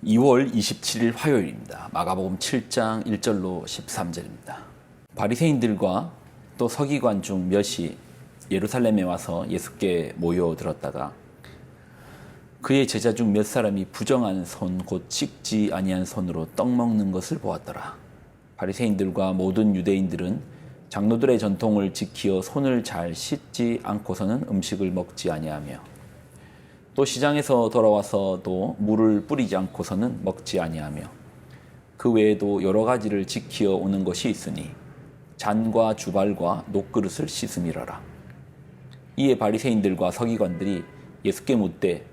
2월 27일 화요일입니다. 마가복음 7장 1절로 13절입니다. 바리새인들과 또 서기관 중 몇이 예루살렘에 와서 예수께 모여들었다가 그의 제자 중 몇 사람이 부정한 손 곧 씻지 아니한 손으로 떡 먹는 것을 보았더라. 바리새인들과 모든 유대인들은 장로들의 전통을 지키어 손을 잘 씻지 않고서는 음식을 먹지 아니하며 또 시장에서 돌아와서도 물을 뿌리지 않고서는 먹지 아니하며 그 외에도 여러 가지를 지키어 오는 것이 있으니 잔과 주발과 녹그릇을 씻음이라라. 이에 바리새인들과 서기관들이 예수께 묻되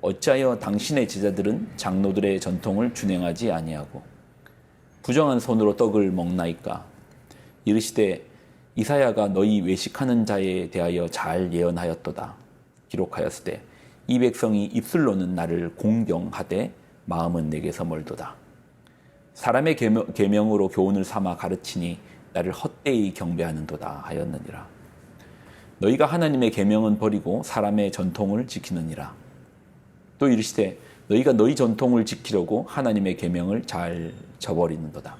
어찌하여 당신의 제자들은 장로들의 전통을 준행하지 아니하고 부정한 손으로 떡을 먹나이까? 이르시되 이사야가 너희 외식하는 자에 대하여 잘 예언하였도다. 기록하였으되 이 백성이 입술로는 나를 공경하되 마음은 내게서 멀도다. 사람의 계명으로 교훈을 삼아 가르치니 나를 헛되이 경배하는도다 하였느니라. 너희가 하나님의 계명은 버리고 사람의 전통을 지키느니라. 또 이르시되 너희가 너희 전통을 지키려고 하나님의 계명을 잘 저버리는도다.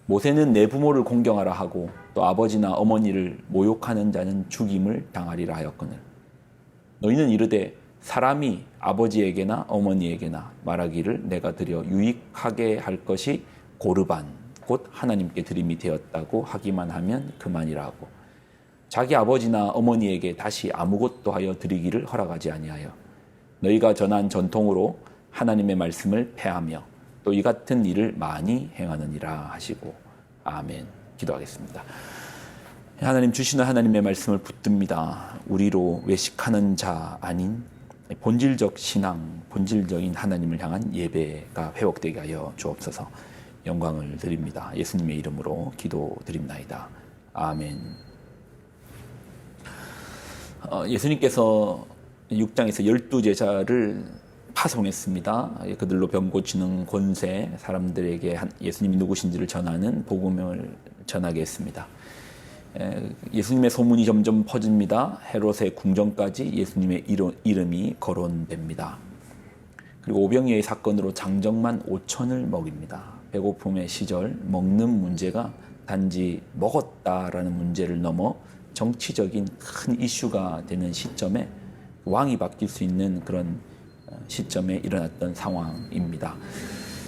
모세는 내 부모를 공경하라 하고 또 아버지나 어머니를 모욕하는 자는 죽임을 당하리라 하였거늘 너희는 이르되 사람이 아버지에게나 어머니에게나 말하기를 내가 드려 유익하게 할 것이 고르반 곧 하나님께 드림이 되었다고 하기만 하면 그만이라 하고 자기 아버지나 어머니에게 다시 아무것도 하여 드리기를 허락하지 아니하여 너희가 전한 전통으로 하나님의 말씀을 폐하며 또 이 같은 일을 많이 행하느니라 하시고 아멘. 기도하겠습니다. 하나님 주시는 하나님의 말씀을 붙듭니다. 우리로 외식하는 자 아닌 본질적 신앙, 본질적인 하나님을 향한 예배가 회복되게 하여 주옵소서. 영광을 드립니다. 예수님의 이름으로 기도드립나이다. 아멘. 예수님께서 6장에서 12제자를 파송했습니다. 그들로 병 고치는 권세, 사람들에게 예수님이 누구신지를 전하는 복음을 전하게 했습니다. 예수님의 소문이 점점 퍼집니다. 헤롯의 궁정까지 예수님의 이름이 거론됩니다. 그리고 오병이어의 사건으로 장정만 5천을 먹입니다. 배고픔의 시절 먹는 문제가 단지 먹었다라는 문제를 넘어 정치적인 큰 이슈가 되는 시점에 왕이 바뀔 수 있는 그런 시점에 일어났던 상황입니다.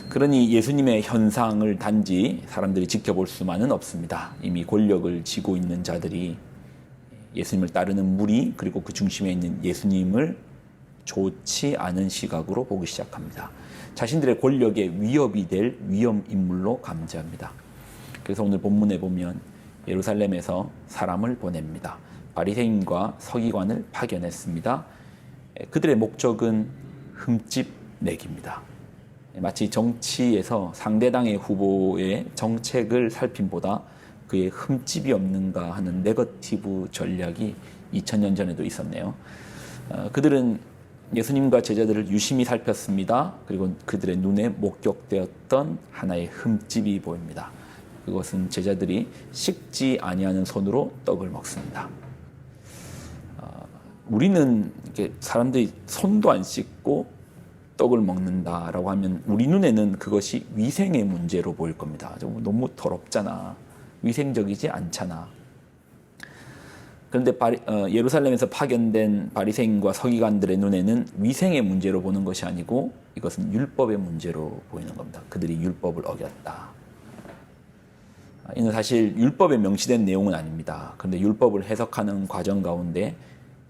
그러니 예수님의 현상을 단지 사람들이 지켜볼 수만은 없습니다. 이미 권력을 쥐고 있는 자들이 예수님을 따르는 무리 그리고 그 중심에 있는 예수님을 좋지 않은 시각으로 보기 시작합니다. 자신들의 권력에 위협이 될 위험인물로 감지합니다. 그래서 오늘 본문에 보면 예루살렘에서 사람을 보냅니다. 바리새인과 서기관을 파견했습니다. 그들의 목적은 흠집 내기입니다. 마치 정치에서 상대당의 후보의 정책을 살핌보다 그의 흠집이 없는가 하는 네거티브 전략이 2000년 전에도 있었네요. 그들은 예수님과 제자들을 유심히 살폈습니다. 그리고 그들의 눈에 목격되었던 하나의 흠집이 보입니다. 그것은 제자들이 씻지 아니하는 손으로 떡을 먹습니다. 우리는 이렇게 사람들이 손도 안 씻고 떡을 먹는다라고 하면 우리 눈에는 그것이 위생의 문제로 보일 겁니다. 너무 더럽잖아. 위생적이지 않잖아. 그런데 예루살렘에서 파견된 바리새인과 서기관들의 눈에는 위생의 문제로 보는 것이 아니고 이것은 율법의 문제로 보이는 겁니다. 그들이 율법을 어겼다. 이는 사실 율법에 명시된 내용은 아닙니다. 그런데 율법을 해석하는 과정 가운데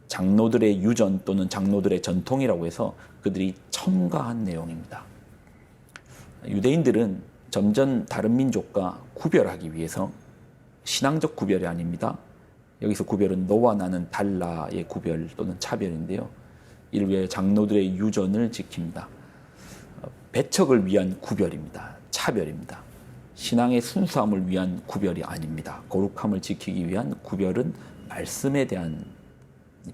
장로들의 유전 또는 장로들의 전통이라고 해서 그들이 첨가한 내용입니다. 유대인들은 점점 다른 민족과 구별하기 위해서 신앙적 구별이 아닙니다. 여기서 구별은 너와 나는 달라의 구별 또는 차별인데요. 이를 위해 장로들의 유전을 지킵니다. 배척을 위한 구별입니다. 차별입니다. 신앙의 순수함을 위한 구별이 아닙니다. 거룩함을 지키기 위한 구별은 말씀에 대한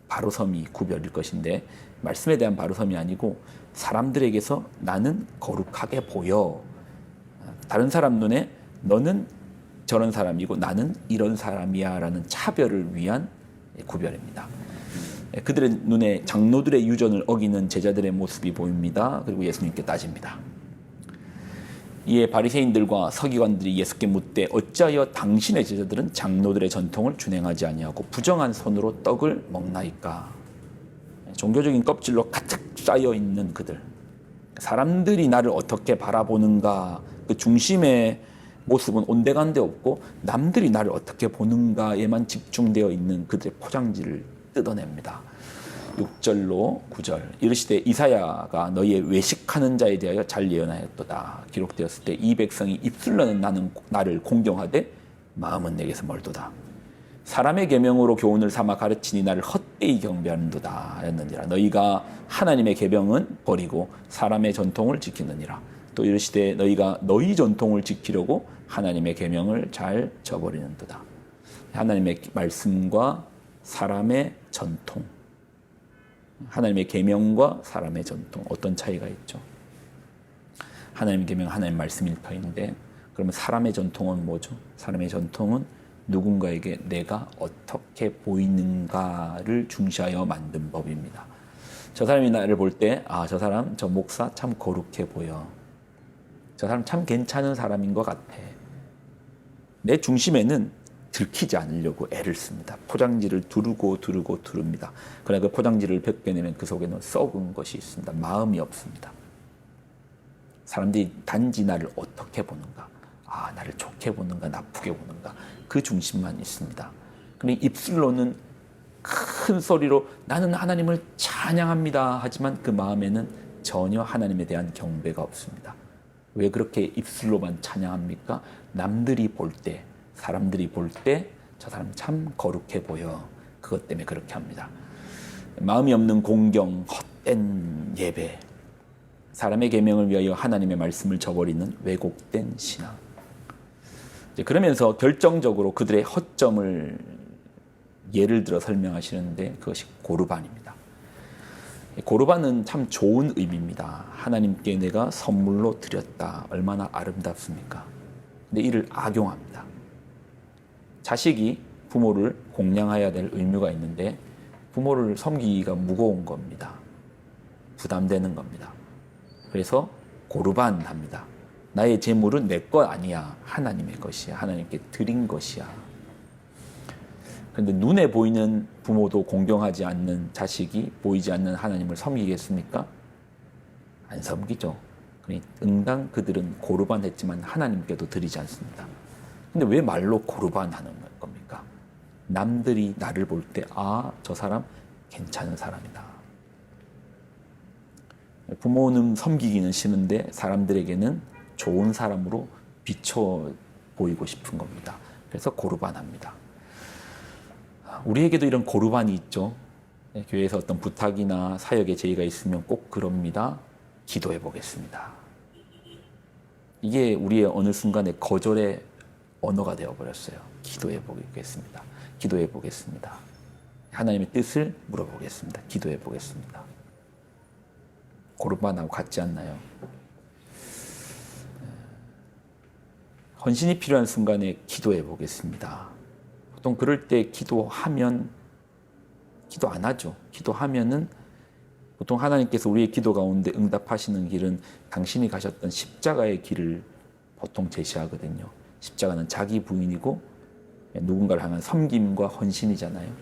바로섬이 구별일 것인데 말씀에 대한 바로섬이 아니고 사람들에게서 나는 거룩하게 보여. 다른 사람 눈에 너는 저런 사람이고 나는 이런 사람이야 라는 차별을 위한 구별입니다. 그들의 눈에 장로들의 유전을 어기는 제자들의 모습이 보입니다. 그리고 예수님께 따집니다. 이에 바리새인들과 서기관들이 예수께 묻되 어찌하여 당신의 제자들은 장로들의 전통을 준행하지 아니하고 부정한 손으로 떡을 먹나이까. 종교적인 껍질로 가득 쌓여 있는 그들, 사람들이 나를 어떻게 바라보는가, 그 중심의 모습은 온데간데 없고 남들이 나를 어떻게 보는가에만 집중되어 있는 그들의 포장지를 뜯어냅니다. 6절로 9절 이르시되 이사야가 너희의 외식하는 자에 대하여 잘 예언하였도다. 기록되었을 때 이 백성이 입술로는 나를 공경하되 마음은 내게서 멀도다. 사람의 계명으로 교훈을 삼아 가르치니 나를 헛되이 경배하는도다 하였느니라. 너희가 하나님의 계명은 버리고 사람의 전통을 지키느니라. 또 이르시되 너희가 너희 전통을 지키려고 하나님의 계명을 잘 저버리는도다. 하나님의 말씀과 사람의 전통, 하나님의 계명과 사람의 전통, 어떤 차이가 있죠? 하나님의 계명, 하나님의 말씀 일파인데, 그러면 사람의 전통은 뭐죠? 사람의 전통은 누군가에게 내가 어떻게 보이는가를 중시하여 만든 법입니다. 저 사람이 나를 볼 때, 아, 저 사람, 저 목사 참 거룩해 보여. 저 사람 참 괜찮은 사람인 것 같아. 내 중심에는 들키지 않으려고 애를 씁니다. 포장지를 두릅니다. 그러나 그 포장지를 벗겨내면 그 속에는 썩은 것이 있습니다. 마음이 없습니다. 사람들이 단지 나를 어떻게 보는가, 아, 나를 좋게 보는가, 나쁘게 보는가, 그 중심만 있습니다. 그러니 입술로는 큰 소리로 나는 하나님을 찬양합니다. 하지만 그 마음에는 전혀 하나님에 대한 경배가 없습니다. 왜 그렇게 입술로만 찬양합니까? 남들이 볼 때, 사람들이 볼 때 저 사람 참 거룩해 보여. 그것 때문에 그렇게 합니다. 마음이 없는 공경, 헛된 예배, 사람의 계명을 위하여 하나님의 말씀을 저버리는 왜곡된 신앙. 그러면서 결정적으로 그들의 허점을 예를 들어 설명하시는데 그것이 고르반입니다. 고르반은 참 좋은 의미입니다. 하나님께 내가 선물로 드렸다. 얼마나 아름답습니까? 근데 이를 악용합니다. 자식이 부모를 공양해야 될 의무가 있는데 부모를 섬기기가 무거운 겁니다. 부담되는 겁니다. 그래서 고르반합니다. 나의 재물은 내 것 아니야. 하나님의 것이야. 하나님께 드린 것이야. 그런데 눈에 보이는 부모도 공경하지 않는 자식이 보이지 않는 하나님을 섬기겠습니까? 안 섬기죠. 응당 그들은 고르반했지만 하나님께도 드리지 않습니다. 근데 왜 말로 고르반하는 겁니까? 남들이 나를 볼 때, 아, 저 사람 괜찮은 사람이다. 부모는 섬기기는 싫은데 사람들에게는 좋은 사람으로 비춰 보이고 싶은 겁니다. 그래서 고르반합니다. 우리에게도 이런 고르반이 있죠. 교회에서 어떤 부탁이나 사역의 제의가 있으면 꼭 그럽니다. 기도해 보겠습니다. 이게 우리의 어느 순간에 거절의 언어가 되어버렸어요. 기도해 보겠습니다. 기도해 보겠습니다. 하나님의 뜻을 물어보겠습니다. 기도해 보겠습니다. 고르반하고 같지 않나요? 헌신이 필요한 순간에 기도해 보겠습니다. 보통 그럴 때 기도하면, 기도 안 하죠. 기도하면은 보통 하나님께서 우리의 기도 가운데 응답하시는 길은 당신이 가셨던 십자가의 길을 보통 제시하거든요. 십자가는 자기 부인이고 누군가를 향한 섬김과 헌신이잖아요.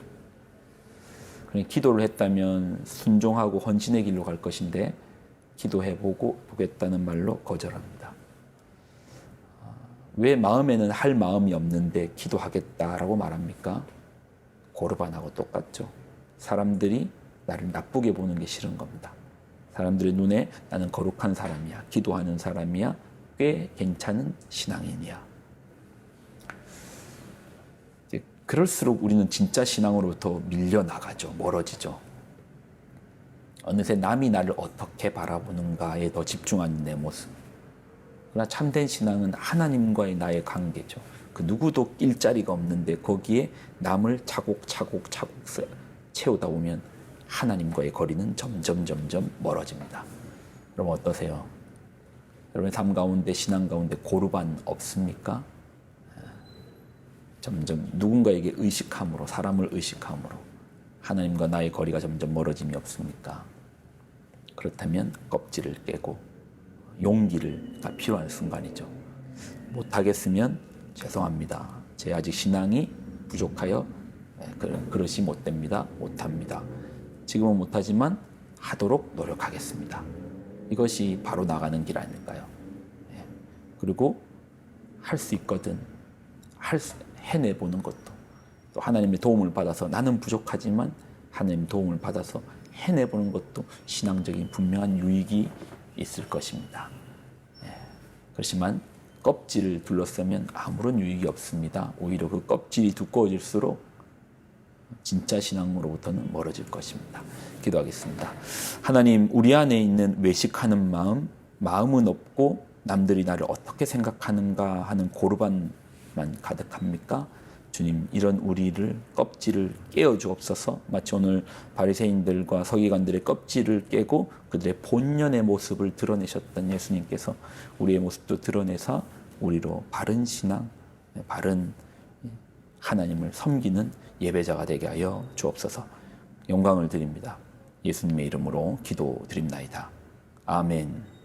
그러니 기도를 했다면 순종하고 헌신의 길로 갈 것인데 보겠다는 말로 거절합니다. 왜 마음에는 할 마음이 없는데 기도하겠다라고 말합니까? 고르반하고 똑같죠. 사람들이 나를 나쁘게 보는 게 싫은 겁니다. 사람들의 눈에 나는 거룩한 사람이야, 기도하는 사람이야, 꽤 괜찮은 신앙인이야. 그럴수록 우리는 진짜 신앙으로부터 밀려나가죠. 멀어지죠. 어느새 남이 나를 어떻게 바라보는가에 더 집중하는 내 모습. 그러나 참된 신앙은 하나님과의 나의 관계죠. 그 누구도 낄 자리가 없는데 거기에 남을 차곡차곡 채우다 보면 하나님과의 거리는 점점 멀어집니다. 그럼 어떠세요? 여러분의 삶 가운데, 신앙 가운데 고르반 없습니까? 점점 누군가에게 의식함으로, 사람을 의식함으로, 하나님과 나의 거리가 점점 멀어짐이 없습니까? 그렇다면 껍질을 깨고 용기가 필요한 순간이죠. 못하겠으면 죄송합니다. 제 아직 신앙이 부족하여 그릇이 못 됩니다. 못합니다. 지금은 못하지만 하도록 노력하겠습니다. 이것이 바로 나가는 길 아닐까요? 그리고 할 수 있거든 해내보는 것도, 또 하나님의 도움을 받아서, 나는 부족하지만 하나님의 도움을 받아서 해내보는 것도 신앙적인 분명한 유익이 있을 것입니다. 그렇지만 껍질을 둘러싸면 아무런 유익이 없습니다. 오히려 그 껍질이 두꺼워질수록 진짜 신앙으로부터는 멀어질 것입니다. 기도하겠습니다. 하나님, 우리 안에 있는 외식하는 마음은 없고 남들이 나를 어떻게 생각하는가 하는 고르반만 가득합니까? 주님, 이런 우리를 껍질을 깨어 주옵소서. 마치 오늘 바리새인들과 서기관들의 껍질을 깨고 그들의 본연의 모습을 드러내셨던 예수님께서 우리의 모습도 드러내사 우리로 바른 신앙, 바른 하나님을 섬기는 예배자가 되게 하여 주옵소서. 영광을 드립니다. 예수님의 이름으로 기도드립나이다. 아멘.